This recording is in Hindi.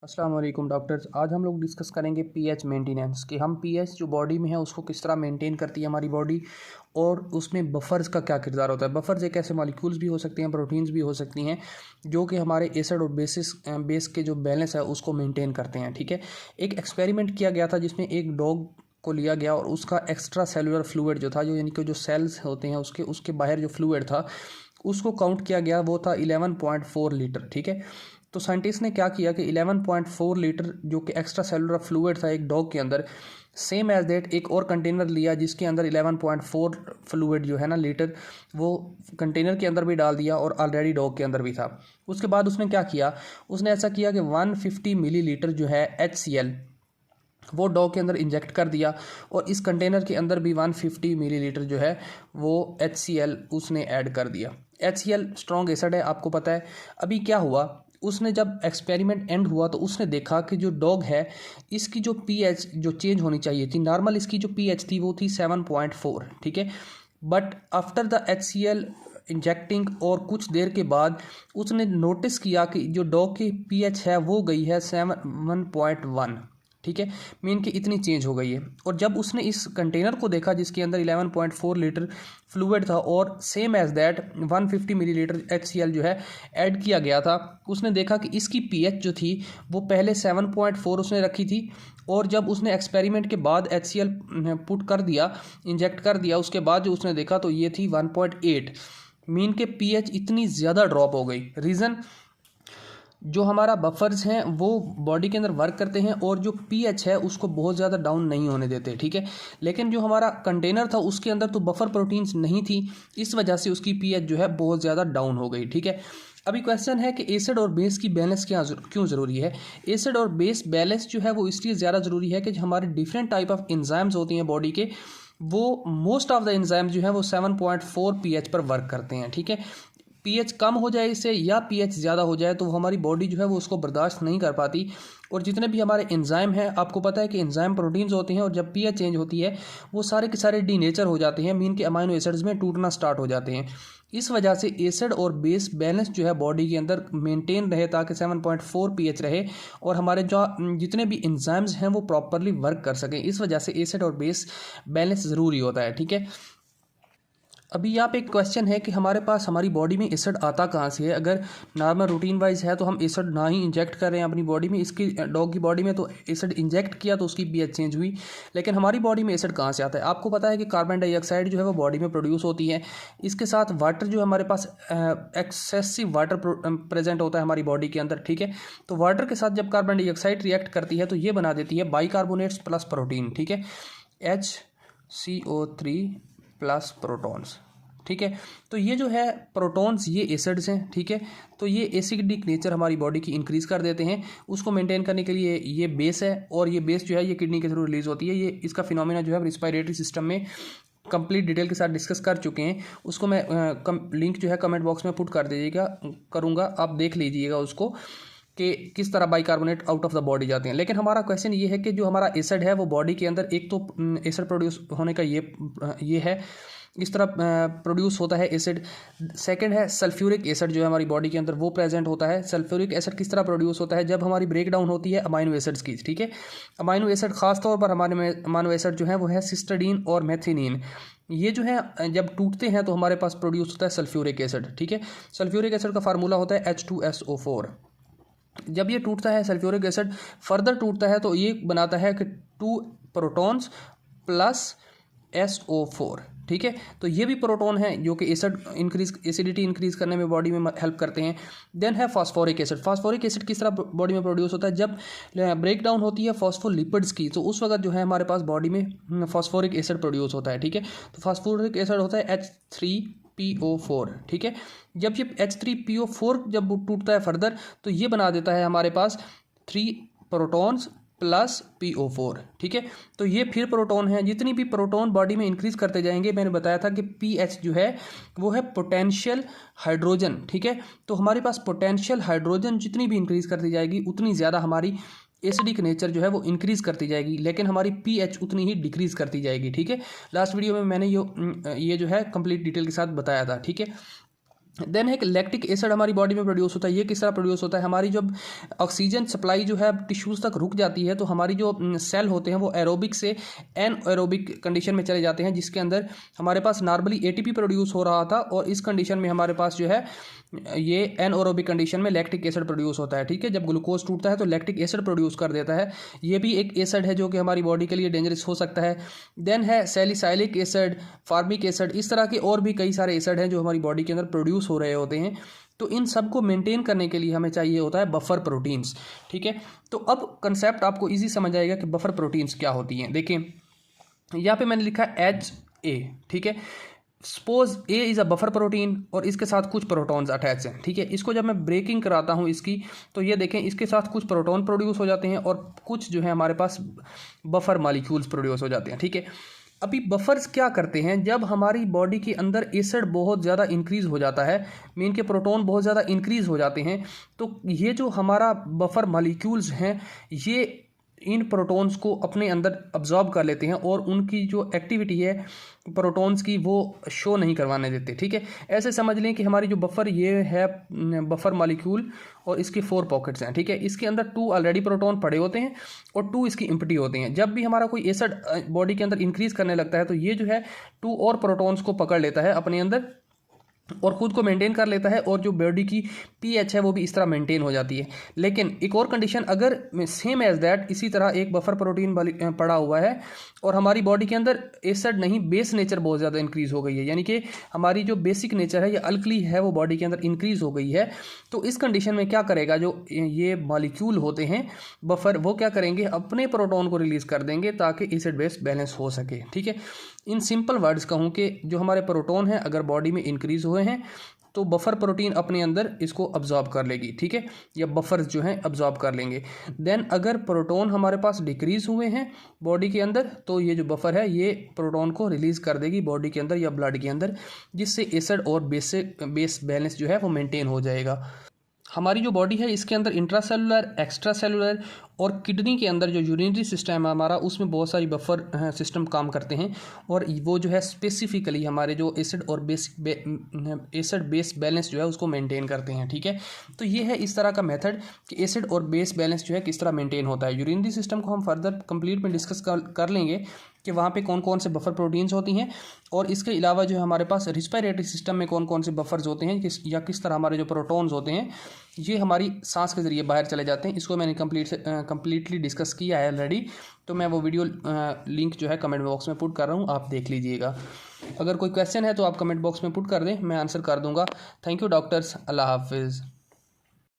अस्सलाम वालेकुम डॉक्टर्स। आज हम लोग डिस्कस करेंगे पीएच मेंटेनेंस कि हम पीएच जो बॉडी में है उसको किस तरह मेंटेन करती है हमारी बॉडी, और उसमें बफर्स का क्या किरदार होता है। बफर्स एक ऐसे मॉलिक्यूल्स भी हो सकते हैं, प्रोटीन्स भी हो सकती हैं, जो कि हमारे एसिड और बेस के जो बैलेंस है उसको मेंटेन करते हैं। ठीक है, एक एक्सपेरिमेंट किया गया था जिसमें एक डॉग को लिया गया और उसका एक्स्ट्रा सेलुलर फ्लूइड जो था, जो यानी कि जो सेल्स होते हैं उसके बाहर जो फ्लूइड था उसको काउंट किया गया, वो था 11.4 लीटर। ठीक है, तो साइंटिस्ट ने क्या किया कि 11.4 लीटर जो कि एक्स्ट्रा सेलुलर फ्लूइड था एक डॉग के अंदर, सेम एज दैट एक और कंटेनर लिया जिसके अंदर 11.4 फ्लूइड जो है ना लीटर, वो कंटेनर के अंदर भी डाल दिया और ऑलरेडी डॉग के अंदर भी था। उसके बाद उसने क्या किया, उसने ऐसा किया कि 150 मिलीलीटर जो है HCl वो डॉग के अंदर इंजेक्ट कर दिया, और इस कंटेनर के अंदर भी 150 मिलीलीटर जो है वो HCl उसने ऐड कर दिया। HCl स्ट्रॉन्ग एसिड है, आपको पता है। अभी क्या हुआ, उसने जब एक्सपेरिमेंट एंड हुआ तो उसने देखा कि जो डॉग है इसकी जो पीएच जो चेंज होनी चाहिए थी, नॉर्मल इसकी जो पीएच थी वो थी 7.4। ठीक है, but after the HCl injecting और कुछ देर के बाद उसने नोटिस किया कि जो डॉग की पीएच है वो गई है 7.1। ठीक है, मीन कि इतनी चेंज हो गई है। और जब उसने इस कंटेनर को देखा जिसके अंदर 11.4 लीटर फ्लूइड था और same as that 150 millilitre HCl जो है ऐड किया गया था, उसने देखा कि इसकी पीएच जो थी वो पहले 7.4 उसने रखी थी, और जब उसने एक्सपेरिमेंट के बाद HCl पुट कर दिया, इंजेक्ट कर दिया, उसके बाद जो उसने देखा तो ये थी 1.8। मीन के पीएच इतनी ज़्यादा ड्रॉप हो गई। रीज़न, जो हमारा बफर्स हैं वो बॉडी के अंदर वर्क करते हैं और जो पीएच है उसको बहुत ज़्यादा डाउन नहीं होने देते। ठीक है, लेकिन जो हमारा कंटेनर था उसके अंदर तो बफर प्रोटीन्स नहीं थी, इस वजह से उसकी पीएच जो है बहुत ज़्यादा डाउन हो गई। ठीक है, अभी क्वेश्चन है कि एसिड और बेस की बैलेंस क्यों ज़रूरी है। एसिड और बेस बैलेंस जो है वो इसलिए ज़्यादा ज़रूरी है कि जो हमारे डिफरेंट टाइप ऑफ एंजाइम्स होती हैं बॉडी के, वो मोस्ट ऑफ द एंजाइम जो है वो 7.4 पीएच पर वर्क करते हैं। ठीक है, पीएच कम हो जाए इससे या पीएच ज़्यादा हो जाए तो हमारी बॉडी जो है वो उसको बर्दाश्त नहीं कर पाती। और जितने भी हमारे एंजाइम हैं, आपको पता है कि एंजाइम प्रोटीन्स होते हैं, और जब पीएच चेंज होती है वो सारे के सारे डीनेचर हो जाते हैं, मीन के अमाइनो एसिड्स में टूटना स्टार्ट हो जाते हैं। इस वजह से एसिड और बेस बैलेंस जो है बॉडी के अंदर मेंटेन रहे ताकि 7.4 पीएच रहे और हमारे जो जितने भी एंजाइम्स हैं वो प्रॉपरली वर्क कर सकें। इस वजह से एसिड और बेस बैलेंस ज़रूरी होता है। ठीक है, अभी यहाँ पे एक क्वेश्चन है कि हमारे पास हमारी बॉडी में एसिड आता कहाँ से है। अगर नॉर्मल रूटीन वाइज है तो हम एसिड ना ही इंजेक्ट कर रहे हैं अपनी बॉडी में, इसकी डॉग की बॉडी में तो एसिड इंजेक्ट किया तो उसकी पीएच चेंज हुई, लेकिन हमारी बॉडी में एसिड कहाँ से आता है। आपको पता है कि कार्बन डाइऑक्साइड जो है वो बॉडी में प्रोड्यूस होती है, इसके साथ वाटर जो हमारे पास एक्सेसिव वाटर प्रेजेंट होता है हमारी बॉडी के अंदर। ठीक है, तो वाटर के साथ जब कार्बन डाइऑक्साइड रिएक्ट करती है तो ये बना देती है बाइकार्बोनेट्स प्लस प्रोटीन। ठीक है, HCO3 प्लस प्रोटॉन्स। ठीक है, तो ये जो है प्रोटॉन्स ये एसिड्स हैं। ठीक है, तो ये एसिडिक नेचर हमारी बॉडी की इंक्रीज़ कर देते हैं। उसको मेंटेन करने के लिए ये बेस है, और ये बेस जो है ये किडनी के थ्रू रिलीज होती है। ये इसका फिनोमेना जो है रिस्पायरेटरी सिस्टम में कंप्लीट डिटेल के साथ डिस्कस कर चुके हैं। उसको मैं लिंक जो है कमेंट बॉक्स में पुट कर दीजिएगा करूँगा, आप देख लीजिएगा उसको कि किस तरह bicarbonate out of the body जाते हैं। लेकिन हमारा क्वेश्चन ये है कि जो हमारा एसिड है वो बॉडी के अंदर, एक तो एसिड प्रोड्यूस होने का ये है, इस तरह प्रोड्यूस होता है एसिड। सेकंड है सल्फ्यूरिक एसिड जो है हमारी बॉडी के अंदर वो प्रेजेंट होता है। सल्फ्यूरिक एसिड किस तरह प्रोड्यूस होता है, जब हमारी ब्रेक डाउन होती है अमाइनो एसिड्स की। ठीक है, अमाइनो एसिड खास तौर पर हमारे में अमाइनो एसिड जो है वो है सिस्टीडीन और मेथिनीन। ये जो है जब टूटते हैं तो हमारे पास प्रोड्यूस होता है सल्फ्यूरिक एसिड। ठीक है, सल्फ्यूरिक एसिड का फार्मूला होता है H2SO4। जब ये टूटता है सल्फ्यूरिक एसिड फर्दर टूटता है तो ये बनाता है कि 2 प्रोटॉन्स प्लस SO4। ठीक है, तो ये भी प्रोटॉन है जो कि एसिडिटी इंक्रीज करने में बॉडी में हेल्प करते हैं। देन है फास्फोरिक एसिड। फास्फोरिक एसिड किस तरह बॉडी में प्रोड्यूस होता है, जब ब्रेक डाउन होती है फॉस्फोलिपिड्स की तो उस वक्त जो है हमारे पास बॉडी में फास्फोरिक एसिड प्रोड्यूस होता है। ठीक है, तो फास्फोरिक एसिड होता है H3PO4। ठीक है, जब ये H3PO4 जब टूटता है फर्दर तो ये बना देता है हमारे पास 3 प्रोटॉन्स प्लस PO4। ठीक है, तो ये फिर प्रोटॉन है। जितनी भी प्रोटॉन बॉडी में इंक्रीज करते जाएंगे, मैंने बताया था कि पीएच जो है वो है पोटेंशियल हाइड्रोजन। ठीक है, तो हमारे पास पोटेंशियल हाइड्रोजन जितनी भी इंक्रीज करती जाएगी उतनी ज़्यादा हमारी एसिडिक नेचर जो है वो इंक्रीज करती जाएगी, लेकिन हमारी पीएच उतनी ही डिक्रीज करती जाएगी। ठीक है, लास्ट वीडियो में मैंने ये जो है कंप्लीट डिटेल के साथ बताया था। ठीक है, देन एक लैक्टिक एसिड हमारी बॉडी में प्रोड्यूस होता है। ये किस तरह प्रोड्यूस होता है, हमारी जब ऑक्सीजन सप्लाई जो है टिश्यूज़ तक रुक जाती है तो हमारी जो सेल होते हैं वो एरोबिक से एनएरोबिक कंडीशन में चले जाते हैं, जिसके अंदर हमारे पास नॉर्मली एटीपी प्रोड्यूस हो रहा था और इस कंडीशन में हमारे पास जो है ये एनएरोबिक कंडीशन में लैक्टिक एसिड प्रोड्यूस होता है। ठीक है, जब ग्लूकोज टूटता है तो लैक्टिक एसिड प्रोड्यूस कर देता है। ये भी एक एसिड है जो कि हमारी बॉडी के लिए डेंजरस हो सकता है। देन है सैलिसाइलिक एसिड, फार्मिक एसिड, इस तरह के और भी कई सारे एसिड हैं जो हमारी बॉडी के अंदर प्रोड्यूस हो रहे होते हैं। तो इन सब को मेंटेन करने के लिए हमें चाहिए होता है बफर प्रोटीन्स। ठीक है, तो अब कंसेप्ट आपको इजी समझ आएगा कि बफर प्रोटीन्स क्या होती हैं। देखिए यहाँ पे मैंने लिखा HA। ठीक है, suppose A is a buffer protein और इसके साथ कुछ प्रोटॉन्स अटैच हैं। ठीक है, इसको जब मैं ब्रेकिंग कराता हूँ इसकी, तो ये देखें इसके साथ कुछ प्रोटॉन प्रोड्यूस हो जाते हैं और कुछ जो है हमारे पास बफर मॉलिक्यूल्स प्रोड्यूस हो जाते हैं। ठीक है, अभी बफर्स क्या करते हैं, जब हमारी बॉडी के अंदर एसिड बहुत ज़्यादा इंक्रीज़ हो जाता है, मीन के प्रोटॉन बहुत ज़्यादा इंक्रीज़ हो जाते हैं, तो ये जो हमारा बफर मॉलिक्यूल्स हैं ये इन प्रोटॉन्स को अपने अंदर अब्जॉर्ब कर लेते हैं और उनकी जो एक्टिविटी है प्रोटॉन्स की वो शो नहीं करवाने देते। ठीक है, ऐसे समझ लें कि हमारी जो बफर ये है बफर मॉलिक्यूल और इसके 4 पॉकेट्स हैं। ठीक है, इसके अंदर 2 ऑलरेडी प्रोटॉन पड़े होते हैं और 2 इसकी इम्प्टी होते हैं। जब भी हमारा कोई एसिड बॉडी के अंदर इंक्रीज़ करने लगता है तो ये जो है 2 और प्रोटॉन्स को पकड़ लेता है अपने अंदर और ख़ुद को मेंटेन कर लेता है और जो बॉडी की पीएच है वो भी इस तरह मेंटेन हो जाती है। लेकिन एक और कंडीशन, अगर सेम एज दैट इसी तरह एक बफर प्रोटीन पड़ा हुआ है और हमारी बॉडी के अंदर एसिड नहीं बेस नेचर बहुत ज़्यादा इंक्रीज़ हो गई है, यानी कि हमारी जो बेसिक नेचर है या अल्कली है वो बॉडी के अंदर इंक्रीज़ हो गई है, तो इस कंडीशन में क्या करेगा, जो ये मॉलिक्यूल होते हैं बफर वो क्या करेंगे, अपने प्रोटॉन को रिलीज़ कर देंगे ताकि एसिड बेस बैलेंस हो सके। ठीक है, इन सिंपल वर्ड्स कहूँ कि जो हमारे प्रोटॉन हैं अगर बॉडी में इंक्रीज़ हुए हैं तो बफर प्रोटीन अपने अंदर इसको अब्जॉर्ब कर लेगी। ठीक है, या बफर्स जो हैं अब्जॉर्ब कर लेंगे। देन अगर प्रोटॉन हमारे पास डिक्रीज़ हुए हैं बॉडी के अंदर तो ये जो बफर है ये प्रोटॉन को रिलीज़ कर देगी बॉडी के अंदर या ब्लड के अंदर, जिससे एसिड और बेस बैलेंस जो है वो मेंटेन हो जाएगा। हमारी जो बॉडी है इसके अंदर इंट्रासेलुलर, एक्स्ट्रा सेलुलर और किडनी के अंदर जो यूरिनरी सिस्टम है हमारा उसमें बहुत सारी बफर सिस्टम काम करते हैं और वो जो है स्पेसिफिकली हमारे जो एसिड और एसिड बेस बैलेंस जो है उसको मेंटेन करते हैं। ठीक है, तो ये है इस तरह का मेथड कि एसिड और बेस बैलेंस जो है किस तरह मेंटेन होता है। यूरिनरी सिस्टम को हम फर्दर कंप्लीट में डिस्कस कर लेंगे कि वहाँ पे कौन कौन से बफर प्रोटीन्स होती हैं और इसके अलावा जो है हमारे पास रिस्पिरेटरी सिस्टम में कौन कौन से बफर्स होते हैं किस तरह हमारे जो प्रोटॉन्स होते हैं ये हमारी सांस के ज़रिए बाहर चले जाते हैं। इसको मैंने कंप्लीटली डिस्कस किया है ऑलरेडी, तो मैं वो वीडियो लिंक जो है कमेंट बॉक्स में पुट कर रहा हूँ, आप देख लीजिएगा। अगर कोई क्वेश्चन है तो आप कमेंट बॉक्स में पुट कर दें, मैं आंसर कर दूँगा। थैंक यू डॉक्टर्स, अल्लाह हाफिज़।